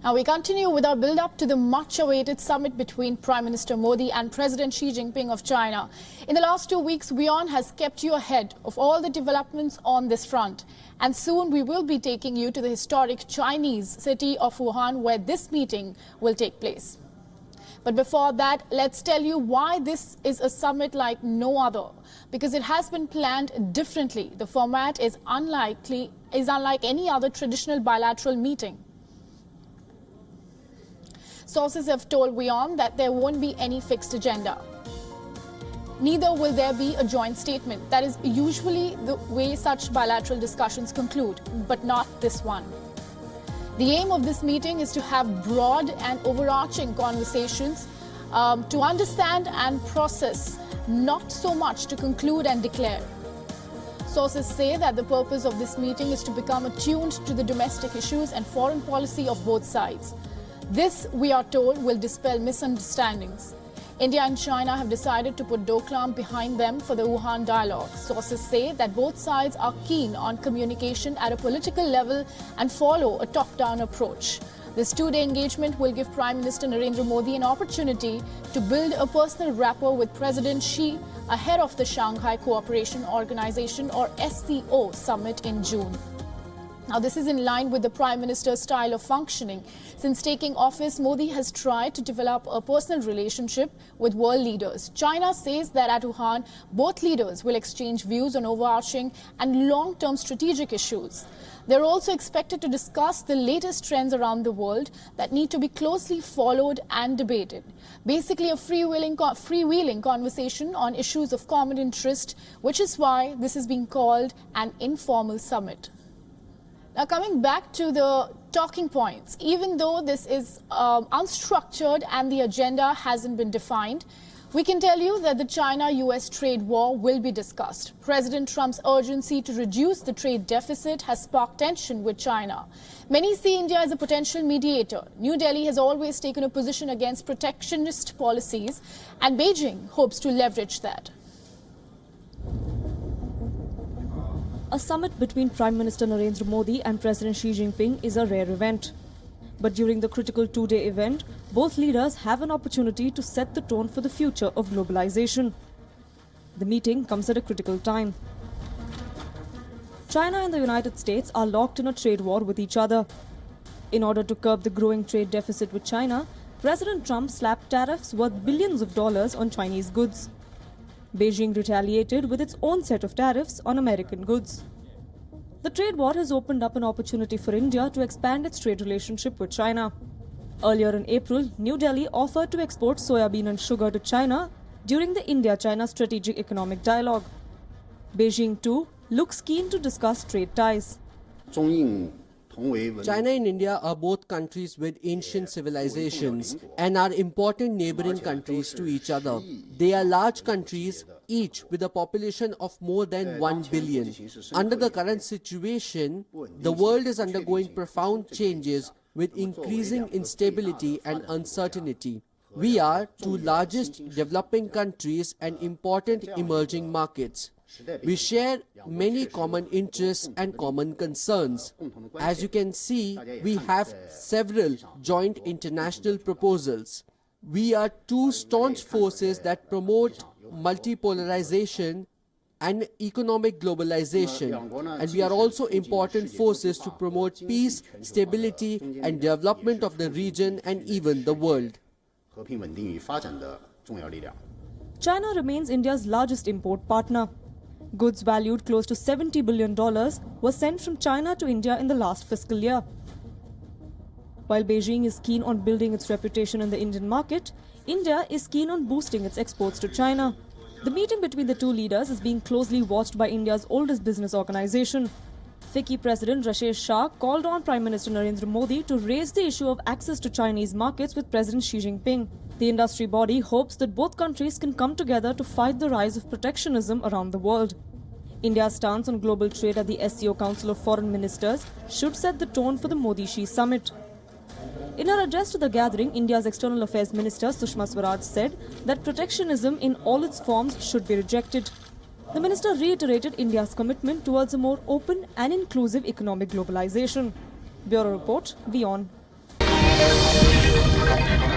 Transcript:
Now we continue with our build-up to the much-awaited summit between Prime Minister Modi and President Xi Jinping of China. In the last 2 weeks, WION has kept you ahead of all the developments on this front. And soon we will be taking you to the historic Chinese city of Wuhan, where this meeting will take place. But before that, let's tell you why this is a summit like no other. Because it has been planned differently. The format is unlike any other traditional bilateral meeting. Sources have told WION that there won't be any fixed agenda. Neither will there be a joint statement. That is usually the way such bilateral discussions conclude, but not this one. The aim of this meeting is to have broad and overarching conversations to understand and process, not so much to conclude and declare. Sources say that the purpose of this meeting is to become attuned to the domestic issues and foreign policy of both sides. This, we are told, will dispel misunderstandings. India and China have decided to put Doklam behind them for the Wuhan dialogue. Sources say that both sides are keen on communication at a political level and follow a top-down approach. This two-day engagement will give Prime Minister Narendra Modi an opportunity to build a personal rapport with President Xi ahead of the Shanghai Cooperation Organization or SCO summit in June. Now, this is in line with the Prime Minister's style of functioning. Since taking office, Modi has tried to develop a personal relationship with world leaders. China says that at Wuhan, both leaders will exchange views on overarching and long-term strategic issues. They're also expected to discuss the latest trends around the world that need to be closely followed and debated. Basically, a freewheeling conversation on issues of common interest, which is why this is being called an informal summit. Now, coming back to the talking points, even though this is unstructured and the agenda hasn't been defined, we can tell you that the China-US trade war will be discussed. President Trump's urgency to reduce the trade deficit has sparked tension with China. Many see India as a potential mediator. New Delhi has always taken a position against protectionist policies, and Beijing hopes to leverage that. A summit between Prime Minister Narendra Modi and President Xi Jinping is a rare event. But during the critical two-day event, both leaders have an opportunity to set the tone for the future of globalization. The meeting comes at a critical time. China and the United States are locked in a trade war with each other. In order to curb the growing trade deficit with China, President Trump slapped tariffs worth billions of dollars on Chinese goods. Beijing retaliated with its own set of tariffs on American goods. The trade war has opened up an opportunity for India to expand its trade relationship with China. Earlier in April, New Delhi offered to export soybean and sugar to China during the India-China Strategic Economic Dialogue. Beijing, too, looks keen to discuss trade ties. China and India are both countries with ancient civilizations and are important neighboring countries to each other. They are large countries, each with a population of more than 1 billion. Under the current situation, the world is undergoing profound changes with increasing instability and uncertainty. We are two largest developing countries and important emerging markets. We share many common interests and common concerns. As you can see, we have several joint international proposals. We are two staunch forces that promote multipolarization and economic globalization, and we are also important forces to promote peace, stability, and development of the region and even the world. China remains India's largest import partner. Goods valued close to $70 billion were sent from China to India in the last fiscal year. While Beijing is keen on building its reputation in the Indian market, India is keen on boosting its exports to China. The meeting between the two leaders is being closely watched by India's oldest business organization. FICCI President Rashesh Shah called on Prime Minister Narendra Modi to raise the issue of access to Chinese markets with President Xi Jinping. The industry body hopes that both countries can come together to fight the rise of protectionism around the world. India's stance on global trade at the SCO Council of Foreign Ministers should set the tone for the Modi-Xi summit. In her address to the gathering, India's External Affairs Minister Sushma Swaraj said that protectionism in all its forms should be rejected. The minister reiterated India's commitment towards a more open and inclusive economic globalization. Bureau Report, WION. China.